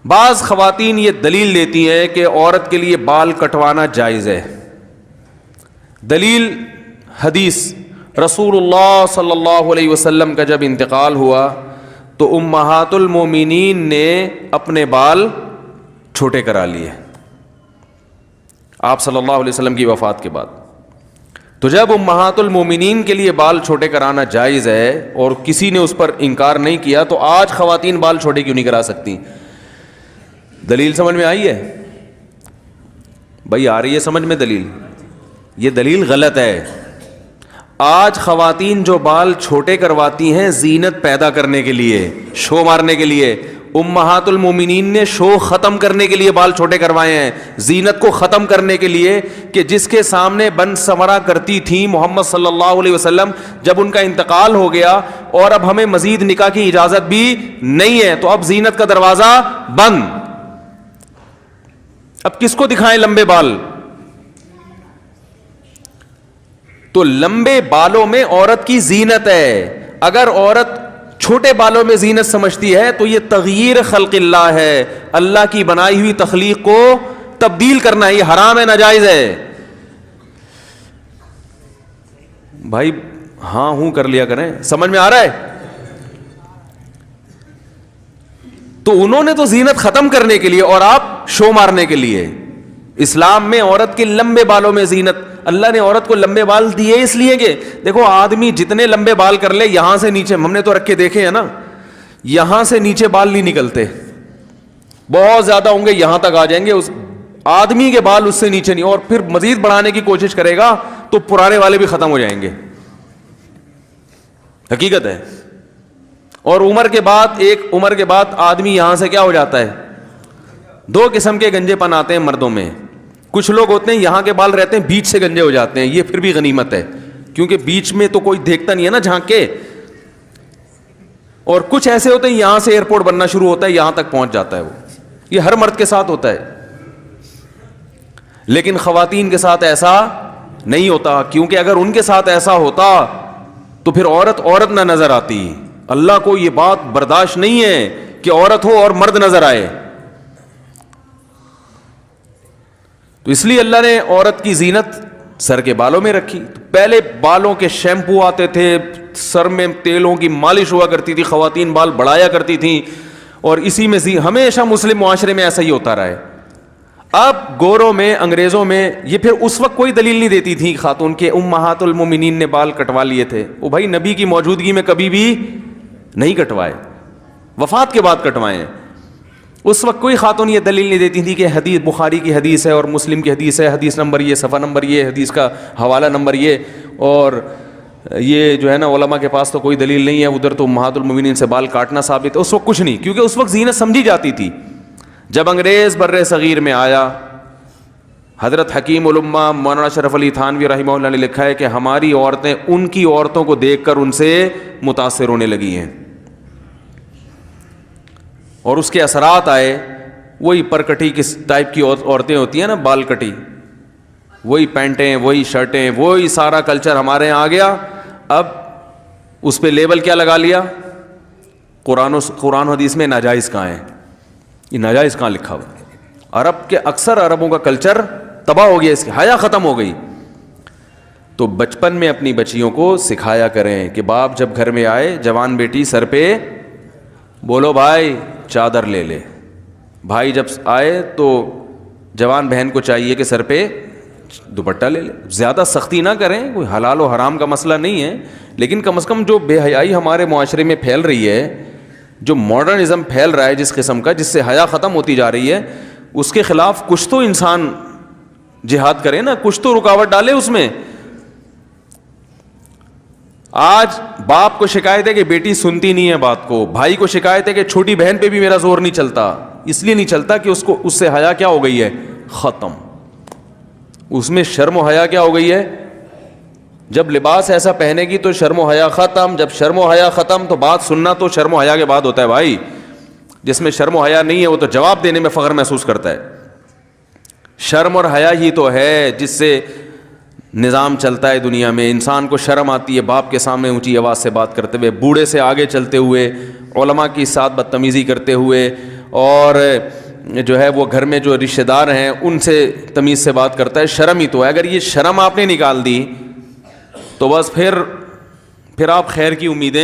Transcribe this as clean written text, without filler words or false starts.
بعض خواتین یہ دلیل دیتی ہیں کہ عورت کے لیے بال کٹوانا جائز ہے. دلیل حدیث رسول اللہ صلی اللہ علیہ وسلم کا جب انتقال ہوا تو امہات المومنین نے اپنے بال چھوٹے کرا لیے آپ صلی اللہ علیہ وسلم کی وفات کے بعد. تو جب امہات المومنین کے لیے بال چھوٹے کرانا جائز ہے اور کسی نے اس پر انکار نہیں کیا, تو آج خواتین بال چھوٹے کیوں نہیں کرا سکتی؟ دلیل سمجھ میں آئی ہے بھائی؟ آ رہی ہے سمجھ میں دلیل؟ یہ دلیل غلط ہے. آج خواتین جو بال چھوٹے کرواتی ہیں زینت پیدا کرنے کے لیے, شو مارنے کے لیے. امہات المومنین نے شو ختم کرنے کے لیے بال چھوٹے کروائے ہیں, زینت کو ختم کرنے کے لیے, کہ جس کے سامنے بن سمرا کرتی تھیں محمد صلی اللہ علیہ وسلم, جب ان کا انتقال ہو گیا اور اب ہمیں مزید نکاح کی اجازت بھی نہیں ہے, تو اب زینت کا دروازہ بند. اب کس کو دکھائیں لمبے بال؟ تو لمبے بالوں میں عورت کی زینت ہے. اگر عورت چھوٹے بالوں میں زینت سمجھتی ہے تو یہ تغییر خلق اللہ ہے, اللہ کی بنائی ہوئی تخلیق کو تبدیل کرنا, یہ حرام ہے, ناجائز ہے. بھائی ہاں ہوں کر لیا کریں, سمجھ میں آ رہا ہے؟ تو انہوں نے تو زینت ختم کرنے کے لیے اور آپ شو مارنے کے لیے. اسلام میں عورت کے لمبے بالوں میں زینت, اللہ نے عورت کو لمبے بال دیے اس لیے کہ دیکھو آدمی جتنے لمبے بال کر لے, یہاں سے نیچے, ہم نے تو رکھ کے دیکھے ہیں نا, یہاں سے نیچے بال نہیں نکلتے, بہت زیادہ ہوں گے یہاں تک آ جائیں گے, اس آدمی کے بال اس سے نیچے نہیں, اور پھر مزید بڑھانے کی کوشش کرے گا تو پرانے والے بھی ختم ہو جائیں گے. حقیقت ہے. اور عمر کے بعد, ایک عمر کے بعد آدمی یہاں سے کیا ہو جاتا ہے, دو قسم کے گنجے پن آتے ہیں مردوں میں. کچھ لوگ ہوتے ہیں یہاں کے بال رہتے ہیں, بیچ سے گنجے ہو جاتے ہیں, یہ پھر بھی غنیمت ہے کیونکہ بیچ میں تو کوئی دیکھتا نہیں ہے نا جھانک کے. اور کچھ ایسے ہوتے ہیں یہاں سے ایئرپورٹ بننا شروع ہوتا ہے, یہاں تک پہنچ جاتا ہے. وہ یہ ہر مرد کے ساتھ ہوتا ہے, لیکن خواتین کے ساتھ ایسا نہیں ہوتا, کیونکہ اگر ان کے ساتھ ایسا ہوتا تو پھر عورت نہ نظر آتی. اللہ کو یہ بات برداشت نہیں ہے کہ عورت ہو اور مرد نظر آئے. تو اس لیے اللہ نے عورت کی زینت سر کے بالوں میں رکھی. پہلے بالوں کے شیمپو آتے تھے, سر میں تیلوں کی مالش ہوا کرتی تھی, خواتین بال بڑھایا کرتی تھیں, اور اسی میں ہمیشہ مسلم معاشرے میں ایسا ہی ہوتا رہا ہے. اب گوروں میں, انگریزوں میں, یہ پھر اس وقت کوئی دلیل نہیں دیتی تھی خاتون کے امہات المومنین نے بال کٹوا لیے تھے. وہ بھائی نبی کی موجودگی میں کبھی بھی نہیں کٹوائے, وفات کے بعد کٹوائے ہیں. اس وقت کوئی خاتون یہ دلیل نہیں دیتی تھی کہ حدیث بخاری کی حدیث ہے اور مسلم کی حدیث ہے, حدیث نمبر یہ, صفحہ نمبر یہ, حدیث کا حوالہ نمبر یہ, اور یہ جو ہے نا علماء کے پاس تو کوئی دلیل نہیں ہے, ادھر تو امہات المومنین سے بال کاٹنا ثابت ہے. اس وقت کچھ نہیں, کیونکہ اس وقت زینت سمجھی جاتی تھی. جب انگریز بر صغیر میں آیا, حضرت حکیم الامہ مولانا اشرف علی تھانوی رحمہ اللہ نے لکھا ہے کہ ہماری عورتیں ان کی عورتوں کو دیکھ کر ان سے متاثر ہونے لگی ہیں, اور اس کے اثرات آئے. وہی پرکٹی کس ٹائپ کی عورتیں ہوتی ہیں نا, بال کٹی, وہی پینٹیں, وہی شرٹیں, وہی سارا کلچر ہمارے یہاں آ گیا. اب اس پہ لیبل کیا لگا لیا, قرآن و حدیث میں ناجائز کہاں ہے, یہ ناجائز کہاں لکھا ہوا. عرب کے اکثر عربوں کا کلچر تباہ ہو گیا, اس کی حیا ختم ہو گئی. تو بچپن میں اپنی بچیوں کو سکھایا کریں کہ باپ جب گھر میں آئے, جوان بیٹی سر پہ بولو بھائی چادر لے لے, بھائی جب آئے تو جوان بہن کو چاہیے کہ سر پہ دوپٹہ لے لے. زیادہ سختی نہ کریں, کوئی حلال و حرام کا مسئلہ نہیں ہے, لیکن کم از کم جو بے حیائی ہمارے معاشرے میں پھیل رہی ہے, جو ماڈرنزم پھیل رہا ہے جس قسم کا, جس سے حیا ختم ہوتی جا رہی ہے, اس کے خلاف کچھ تو انسان جہاد کرے نا, کچھ تو رکاوٹ ڈالے اس میں. آج باپ کو شکایت ہے کہ بیٹی سنتی نہیں ہے بات کو, بھائی کو شکایت ہے کہ چھوٹی بہن پہ بھی میرا زور نہیں چلتا. اس لیے نہیں چلتا کہ اس سے حیا کیا ہو گئی ہے, ختم. اس میں شرم و حیا کیا ہو گئی ہے, جب لباس ایسا پہنے گی تو شرم و حیا ختم, جب شرم و حیا ختم تو بات سننا تو شرم و حیا کے بعد ہوتا ہے بھائی. جس میں شرم و حیا نہیں ہے وہ تو جواب دینے میں فخر محسوس کرتا ہے. شرم اور حیا ہی تو ہے جس سے نظام چلتا ہے دنیا میں. انسان کو شرم آتی ہے باپ کے سامنے اونچی آواز سے بات کرتے ہوئے, بوڑھے سے آگے چلتے ہوئے, علماء کی ساتھ بدتمیزی کرتے ہوئے, اور جو ہے وہ گھر میں جو رشتہ دار ہیں ان سے تمیز سے بات کرتا ہے. شرم ہی تو ہے. اگر یہ شرم آپ نے نکال دی تو بس پھر آپ خیر کی امیدیں